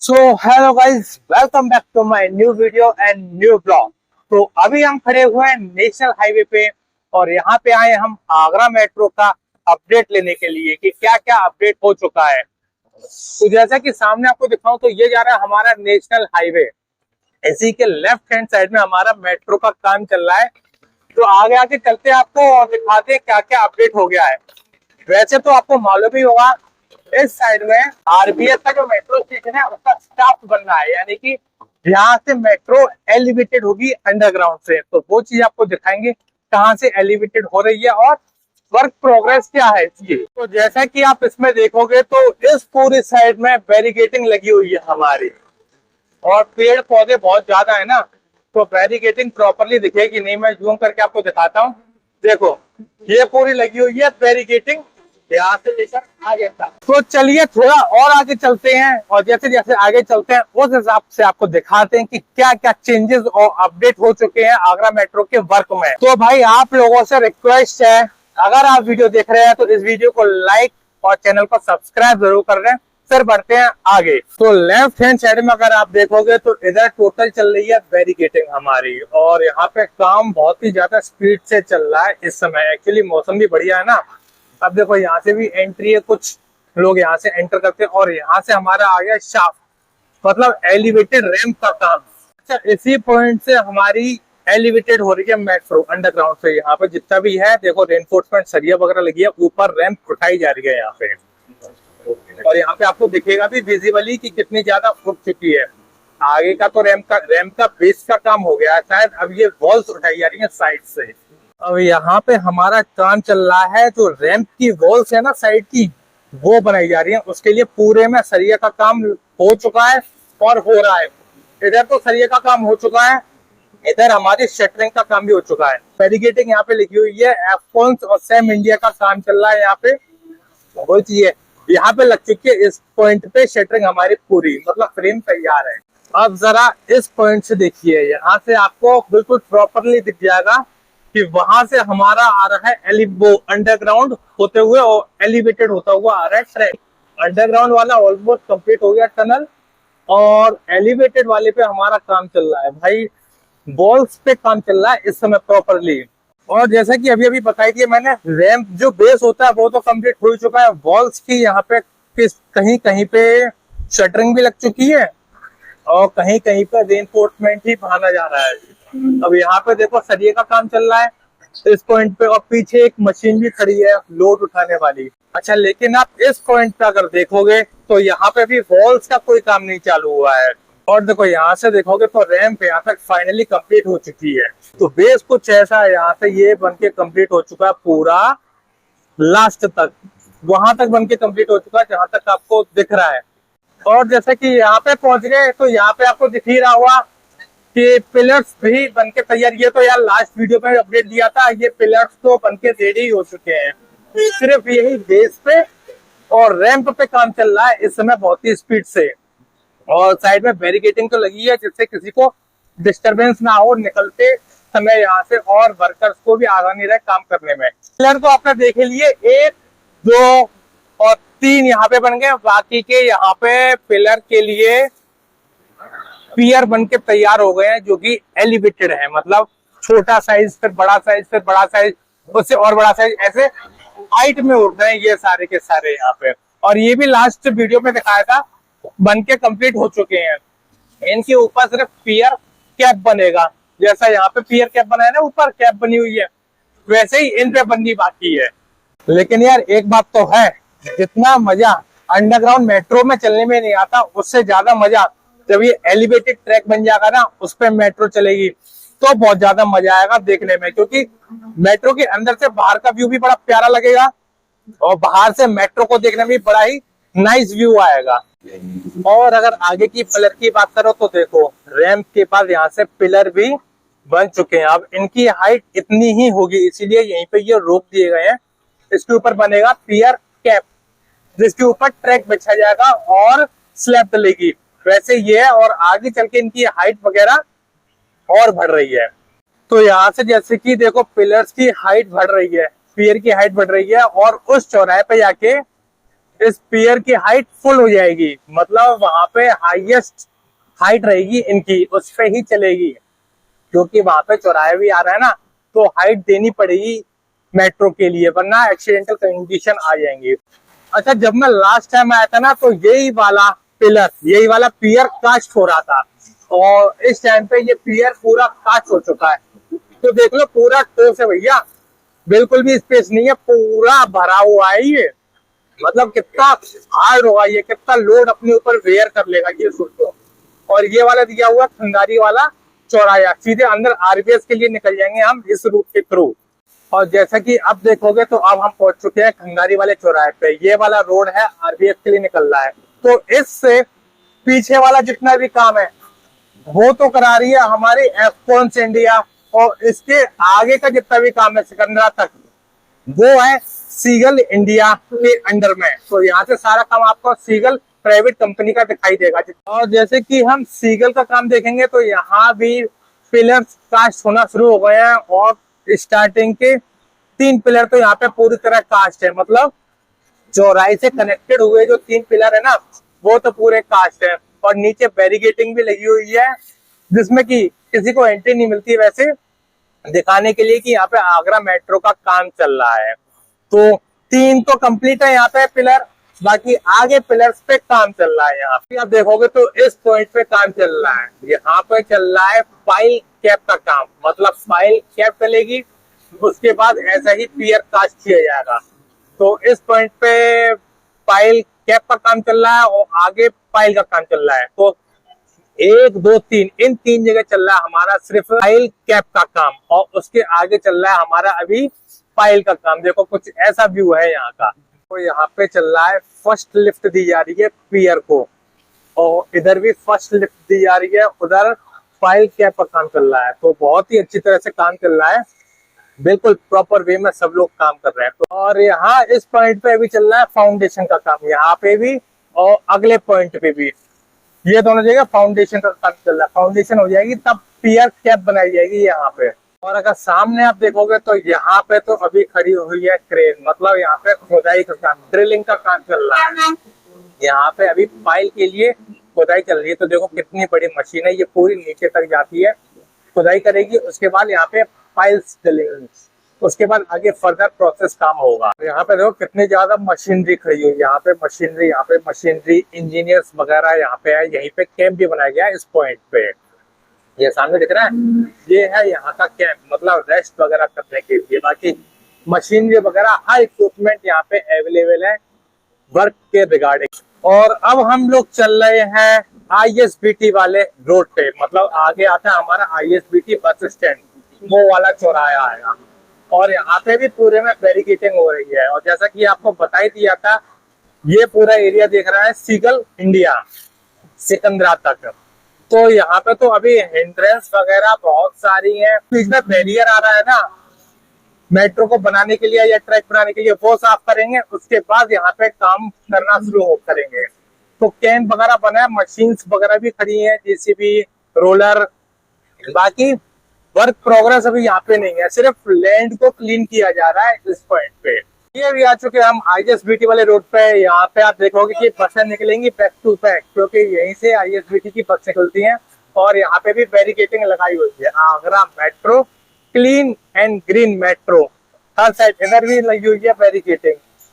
So hello guys, welcome back to my new video and new blog. तो अभी हम खड़े हुए हैं नेशनल हाईवे पे और यहाँ पे आए हम आगरा मेट्रो का अपडेट लेने के लिए कि क्या क्या अपडेट हो चुका है। तो जैसा कि सामने आपको दिखाऊं तो ये जा रहा है हमारा नेशनल हाईवे। इसी के लेफ्ट हैंड साइड में हमारा मेट्रो का काम चल रहा है। तो आगे आगे चलते हैं आपको और दिखाते हैं क्या क्या अपडेट हो गया है। वैसे तो आपको मालूम ही होगा, इस साइड में आरबीएस का जो मेट्रो स्टेशन है उसका स्टाफ बन रहा है, यानी कि यहाँ से मेट्रो एलिवेटेड होगी अंडरग्राउंड से। तो वो चीज आपको दिखाएंगे कहाँ से एलिवेटेड हो रही है और वर्क प्रोग्रेस क्या है इसकी। तो जैसा कि आप इसमें देखोगे तो इस पूरी साइड में बैरिकेटिंग लगी हुई है हमारी, और पेड़ पौधे बहुत ज्यादा है ना, तो बैरिकेटिंग प्रॉपरली दिखेगी नहीं। मैं जूम करके आपको दिखाता हूँ। देखो, ये पूरी लगी हुई है बैरिकेटिंग यहाँ से लेकर आगे तक। तो चलिए थोड़ा और आगे चलते हैं और जैसे जैसे आगे चलते हैं उस हिसाब से आपको दिखाते हैं कि क्या क्या चेंजेस और अपडेट हो चुके हैं आगरा मेट्रो के वर्क में। तो भाई आप लोगों से रिक्वेस्ट है, अगर आप वीडियो देख रहे हैं तो इस वीडियो को लाइक और चैनल को सब्सक्राइब जरूर कर रहे हैं। फिर बढ़ते हैं आगे। तो लेफ्ट हैंड साइड में अगर आप देखोगे तो इधर टोटल चल रही है बैरिकेटिंग हमारी, और यहाँ पे काम बहुत ही ज्यादा स्पीड से चल रहा है इस समय। एक्चुअली मौसम भी बढ़िया है ना। अब देखो यहाँ से भी एंट्री है, कुछ लोग यहाँ से एंटर करते हैं और यहाँ से हमारा आ गया शाफ्ट, मतलब एलिवेटेड रैंप का काम। अच्छा, इसी पॉइंट से हमारी एलिवेटेड हो रही है मेट्रो अंडरग्राउंड से। यहाँ पे जितना भी है देखो, रेनफोर्समेंट सरिया वगैरह लगी है, ऊपर रैंप उठाई जा रही है यहाँ पे। और यहाँ पे आपको दिखेगा भी विजिबली कि कितनी ज्यादा उठ चुकी है। आगे का तो रैंप का बेस का काम हो गया है शायद, अब ये वॉल्स उठाई जा रही है साइड से। अब यहाँ पे हमारा काम चल रहा है, जो रैंप की वॉल्स है ना साइड की, वो बनाई जा रही है। उसके लिए पूरे में सरिया का काम हो चुका है और हो रहा है। इधर तो सरिया का काम हो चुका है, इधर हमारी शटरिंग का काम भी हो चुका है। बैरिकेडिंग यहाँ पे लिखी हुई है, एफकॉन्स और सेम इंडिया का काम चल रहा है यहाँ पे। वही चीज यहाँ पे लग चुकी है। इस पॉइंट पे शटरिंग हमारी पूरी, मतलब फ्रेम तैयार है। अब जरा इस पॉइंट से देखिए, यहाँ से आपको बिल्कुल प्रॉपरली दिख जाएगा कि वहां से हमारा आ रहा है वो अंडरग्राउंड होते हुए और एलिवेटेड होता हुआ आ रहा है ट्रैक। अंडरग्राउंड वाला ऑलमोस्ट कंप्लीट हो गया टनल, और एलिवेटेड वाले पे हमारा काम चल रहा है भाई। बॉल्स पे काम चल रहा है इस समय प्रॉपरली। और जैसा कि अभी अभी बताई थी मैंने, रैंप जो बेस होता है वो तो कंप्लीट हो चुका है। वॉल्स की यहाँ पे कहीं कहीं पे शटरिंग भी लग चुकी है और कहीं कहीं पे रेनफोर्समेंट ही बहाना जा रहा है। अब यहाँ पे देखो सरिये का काम चल रहा है इस पॉइंट पे, और पीछे एक मशीन भी खड़ी है लोड उठाने वाली। अच्छा, लेकिन आप इस पॉइंट पे अगर देखोगे तो यहाँ पे भी वॉल्स का कोई काम नहीं चालू हुआ है। और देखो यहाँ से देखोगे तो रैंप यहाँ तक फाइनली कंप्लीट हो चुकी है। तो बेस कुछ ऐसा है, यहाँ से ये बनके कंप्लीट हो चुका है पूरा लास्ट तक, वहां तक बनके कंप्लीट हो चुका है जहां तक आपको दिख रहा है। और जैसे कि यहाँ पे पहुंच गए तो यहाँ पे आपको दिख ही रहा हुआ कि पिलर्स भी बनके तैयार। ये तो यार लास्ट वीडियो में अपडेट दिया था, ये पिलर्स तो बनके रेडी हो चुके हैं। सिर्फ यही बेस पे और रैंप पे काम चल रहा है इस समय बहुत ही स्पीड से। और साइड में बैरिकेटिंग तो लगी है जिससे किसी को डिस्टरबेंस ना हो निकलते समय यहाँ से, और वर्कर्स को भी आसानी रहे काम करने में। पिलर तो आपने देखे लिए, 1 2 और 3 यहाँ पे बन गए। बाकी के यहाँ पे पिलर के लिए पियर बन के तैयार हो गए हैं, जो कि एलिवेटेड है, मतलब छोटा साइज फिर बड़ा साइज फिर बड़ा साइज उससे और बड़ा साइज, ऐसे हाइट में उठ रहे हैं ये सारे के सारे यहाँ पे। और ये भी लास्ट वीडियो में दिखाया था, बन के कंप्लीट हो चुके हैं। इनके ऊपर सिर्फ पियर कैप बनेगा, जैसा यहाँ पे पियर कैप बना है ना, ऊपर कैप बनी हुई है, वैसे ही इन पे बननी बाकी है। लेकिन यार एक बात तो है, जितना मजा अंडरग्राउंड मेट्रो में चलने में नहीं आता, उससे ज्यादा मजा जब ये एलिवेटेड ट्रैक बन जाएगा ना, उस पे मेट्रो चलेगी तो बहुत ज्यादा मजा आएगा देखने में। क्योंकि मेट्रो के अंदर से बाहर का व्यू भी बड़ा प्यारा लगेगा और बाहर से मेट्रो को देखने में बड़ा ही नाइस व्यू आएगा। और अगर आगे की पिलर की बात करो तो देखो, रैंप के पास यहाँ से पिलर भी बन चुके हैं। अब इनकी हाइट इतनी ही होगी, इसीलिए यहीं पे ये रोक दिए गए हैं। इसके ऊपर बनेगा पियर कैप, जिसके ऊपर ट्रैक बिछा जाएगा और स्लैब डलेगी। वैसे ये है, और आगे चल के इनकी हाइट वगैरह और बढ़ रही है। तो यहाँ से जैसे कि देखो पिलर्स की हाइट बढ़ रही है, पियर की हाइट बढ़ रही है, और उस चौराहे पे जाके इस पियर की हाइट फुल हो जाएगी, मतलब वहां पे हाईएस्ट हाइट रहेगी इनकी, उस पे ही चलेगी, क्योंकि वहां पे चौराहे भी आ रहा है ना, तो हाइट देनी पड़ेगी मेट्रो के लिए, वरना एक्सीडेंटल कंडीशन आ जाएंगी। अच्छा, जब मैं लास्ट टाइम आया था ना, तो यही वाला पिलर, यही वाला पियर कास्ट हो रहा था, और इस टाइम पे ये पियर पूरा कास्ट हो चुका है। तो देख लो पूरा ठोस है भैया, बिल्कुल भी स्पेस नहीं है, पूरा भरा हुआ है ये। मतलब कितना हार्ड होगा ये, कितना लोड अपने ऊपर वेयर कर लेगा ये सोचो। और ये वाला दिया हुआ खंगारी वाला चौराया, सीधे अंदर आरबीएस के लिए निकल जाएंगे हम इस रूट के थ्रू। और जैसा कि अब देखोगे तो अब हम पहुंच चुके हैं खंगारी वाले चौराहे पे। ये वाला रोड है आरबीएस के लिए निकल रहा है। तो इससे पीछे वाला जितना भी काम है वो तो करा रही है हमारी एफकॉन्स इंडिया, और इसके आगे का जितना भी काम है सिकंदरा तक, वो है सीगल इंडिया के अंडर में। तो यहाँ से सारा काम आपको सीगल प्राइवेट कंपनी का दिखाई देगा। और जैसे कि हम सीगल का काम देखेंगे तो यहाँ भी पिलर्स कास्ट होना शुरू हो गए हैं, और स्टार्टिंग के 3 पिलर तो यहाँ पे पूरी तरह कास्ट है, मतलब चौराहे से कनेक्टेड हुए जो 3 पिलर है ना, वो तो पूरे कास्ट है। और नीचे बैरिकेटिंग भी लगी हुई है, जिसमें कि किसी को एंट्री नहीं मिलती, वैसे दिखाने के लिए कि यहाँ पे आगरा मेट्रो का काम चल रहा है। तो 3 तो कंप्लीट है यहाँ पे पिलर, बाकी आगे पिलर्स पे काम चल रहा है। यहाँ पे आप देखोगे तो इस पॉइंट पे काम चल रहा है, यहाँ पे चल रहा है पाइल कैप का काम, मतलब पाइल कैप चलेगी, उसके बाद ऐसा ही पियर कास्ट किया जाएगा। तो इस पॉइंट पे पाइल कैप का काम चल रहा है, और आगे पाइल का काम चल रहा है। तो 1 2 3 इन 3 जगह चल रहा है हमारा सिर्फ पाइल कैप का काम, और उसके आगे चल रहा है हमारा अभी पाइल का काम। देखो कुछ ऐसा व्यू है यहाँ का। तो यहाँ पे चल रहा है फर्स्ट लिफ्ट दी जा रही है पियर को, और इधर भी फर्स्ट लिफ्ट दी जा रही है, उधर पाइल कैप का काम चल रहा है। तो बहुत ही अच्छी तरह से काम चल रहा है, बिल्कुल प्रॉपर वे में सब लोग काम कर रहे हैं। तो और यहाँ इस पॉइंट पे अभी चल रहा है फाउंडेशन का काम, यहाँ पे भी और अगले पॉइंट पे भी, ये दोनों जगह फाउंडेशन का काम चल रहा है। फाउंडेशन हो जाएगी तब पियर कैप बनाई जाएगी यहाँ पे। और अगर सामने आप देखोगे तो यहाँ पे तो अभी खड़ी हुई है क्रेन, मतलब यहाँ पे खुदाई का काम, ड्रिलिंग का काम चल रहा है। यहाँ पे अभी पाइल के लिए खुदाई चल रही है। तो देखो कितनी बड़ी मशीन है, ये पूरी नीचे तक जाती है, खुदाई करेगी, उसके बाद यहाँ पे पाइल्स डलेंगी, उसके बाद आगे फर्दर प्रोसेस काम होगा। यहाँ पे देखो कितनी ज्यादा मशीनरी खड़ी हुई है, यहाँ पे मशीनरी इंजीनियर्स वगैरह यहाँ पे है। यहीं पे कैंप भी बनाया गया है इस पॉइंट पे, ये सामने दिख रहा है, ये है यहाँ का कैंप, मतलब रेस्ट वगैरह करने के लिए। बाकी मशीनरी वगैरह हर इक्विपमेंट यहाँ पे अवेलेबल है वर्क के रिगार्डिंग। और अब हम लोग चल रहे हैं आईएसबीटी वाले रोड पे, मतलब आगे आता है हमारा आईएसबीटी बस स्टैंड, वो वाला चौराहा आएगा। और यहाँ पे भी पूरे में बैरिकेटिंग हो रही है। और जैसा कि आपको बता ही दिया था, ये पूरा एरिया देख रहा है सीगल इंडिया सिकंदरा तक। तो यहाँ पे तो अभी हिंड्रेंस वगैरह बहुत सारी है, बीच में बैरियर आ रहा है ना मेट्रो को बनाने के लिए या ट्रैक बनाने के लिए, वो साफ करेंगे, उसके बाद यहाँ पे काम करना शुरू करेंगे। तो कैंप वगैरह बना है, मशीन्स वगैरह भी खड़ी है, जेसीबी, रोलर। बाकी वर्क प्रोग्रेस अभी यहाँ पे नहीं है, सिर्फ लैंड को क्लीन किया जा रहा है इस पॉइंट पे। ये भी आ चुके हम आईएसबीटी वाले रोड पे। यहाँ पे आप देखोगे कि बसें निकलेंगी बैक टू बैक, क्योंकि यहीं से आईएसबीटी की बस निकलती हैं। और यहाँ पे भी बैरिकेटिंग लगाई हुई है, Agra metro clean and green metro, her side इधर भी लगी हुई है बैरिकेटिंग।